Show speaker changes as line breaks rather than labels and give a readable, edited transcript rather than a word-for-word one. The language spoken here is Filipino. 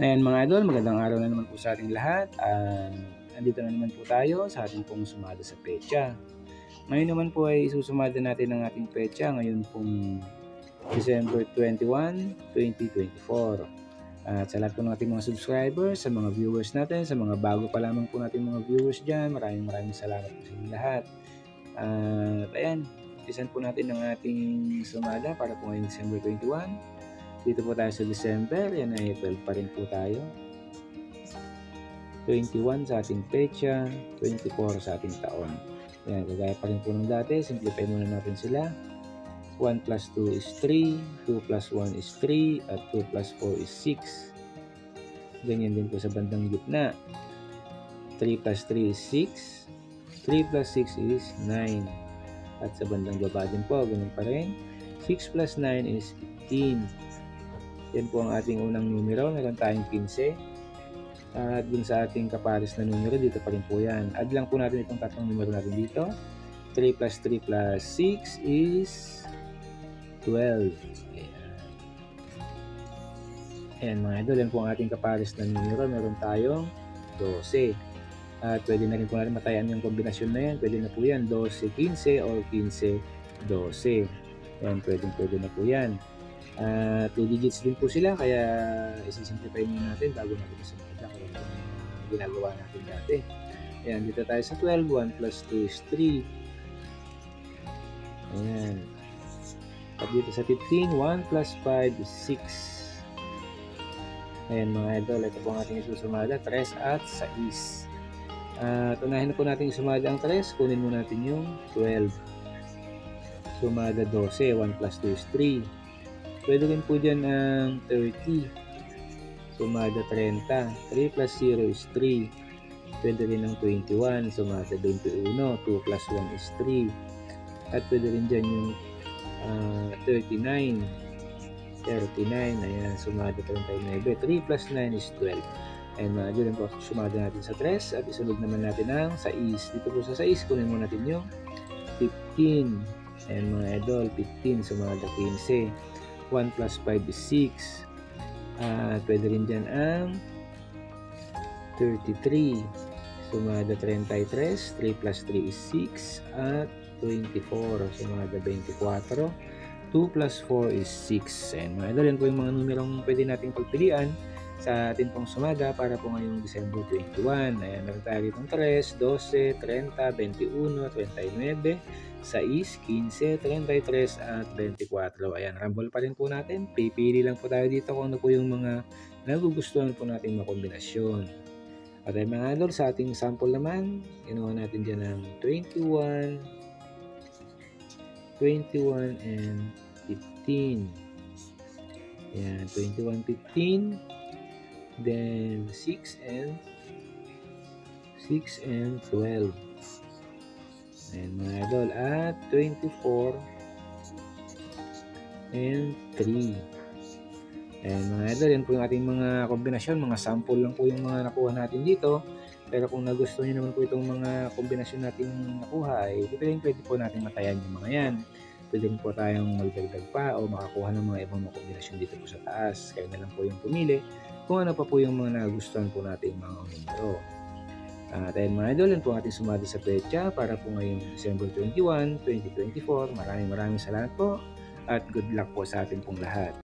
Ayan mga idol, magandang araw na naman po sa ating lahat. Andito na naman po tayo sa ating pong sumada sa petsa. Ngayon naman po ay isusumada natin ang ating petsa ngayon pong December 21, 2024. At sa lahat po ng ating mga subscribers, sa mga viewers natin, sa mga bago pa lamang po natin mga viewers dyan, maraming salamat po sa inyong lahat. At ayan, umpisan po natin ang ating sumada para po ngayon December 21. Dito po tayo sa December, yan ay 12 pa rin po tayo. 21 sa ating petsa, 24 sa ating taon. Yan, kagaya pa rin po ng dati, simplify muna natin sila. 1 plus 2 is 3, 2 plus 1 is 3, at 2 plus 4 is 6. Ganyan din po sa bandang gitna. 3 plus 3 is 6, 3 plus 6 is 9. At sa bandang baba din po, ganun pa rin. 6 plus 9 is 15. Yan po ang ating unang numero, meron tayong 15. At dun sa ating kapares na numero, dito pa rin po yan. Add lang po natin itong tatlong numero natin dito. 3 plus 3 plus 6 is 12. Ayan mga idol, yan po ang ating kapares na numero, meron tayong 12. At pwede na rin po natin matayan yung kombinasyon na yan. Pwede na po yan, 12-15 or 15-12. Ayan, pwede na po yan. 2 digits din po sila, kaya isi-simplify muna natin bago natin masumada kaya ginagawa natin dati. Ayan, dito tayo sa 12, 1 plus 2 is 3. Ayan. At dito sa 15, 1 plus 5 is 6. Ayan mga idol, ito po ang ating isusumada, 3 at 6. Unahin na po natin isumada ang 3, kunin mo natin yung 12. Sumada 12, 1 plus 2 is 3. Pwede rin po dyan ang 30. Sumada 30. 3 plus 0 is 3. Pwede rin ang 21. Sumada 21. 2 plus 1 is 3. At pwede rin dyan yung 39. 39. Ayan. Sumada 39. 3 plus 9 is 12. Ayan mga dyan po. Sumada natin sa 3. At isunod naman natin ang 6. Dito po sa 6. Kunin mo natin yung 15. Ayan mga idol. 15. Sumada 15. 1 plus 5 is 6. Pwede rin dyan ang 33. Sumada 33. 3 plus 3 is 6. At 24. Sumada 24. 2 plus 4 is 6. And mga idol, yan po yung mga numerong pwede nating pagpilian sa ating pong sumada para po ngayong December 21. Ayan, meron tayo ditong 3, 12, 30, 21, 29, 6, 15, 33 at 24. Ayan, rumble pa rin po natin. Pipili lang po tayo dito kung ano po yung mga nagugustuhan po natin makombinasyon. At ay mga idol, sa ating sample naman, ginawa natin dyan ng 21, 21 and 15. Ayan, 21, 15. Then 6 and 12. And mga idol, at 24 and 3. And mga idol, yan po yung ating mga kombinasyon, mga sample lang po yung mga nakuha natin dito. Pero kung nagustuhan nyo naman po itong mga kombinasyon natin nakuha, ay pwede po natin matayan yung mga yan. Pwede rin po tayong magdagdag pa o makakuha ng mga ibang kombinasyon dito po sa taas. Kaya na lang po yung pumili kung ano pa po yung mga nagustuhan po natin mga numero. At ayun mga idol, yan po ating sumada sa petsa para po ngayong December 21, 2024. Maraming salamat po at good luck po sa ating pong lahat.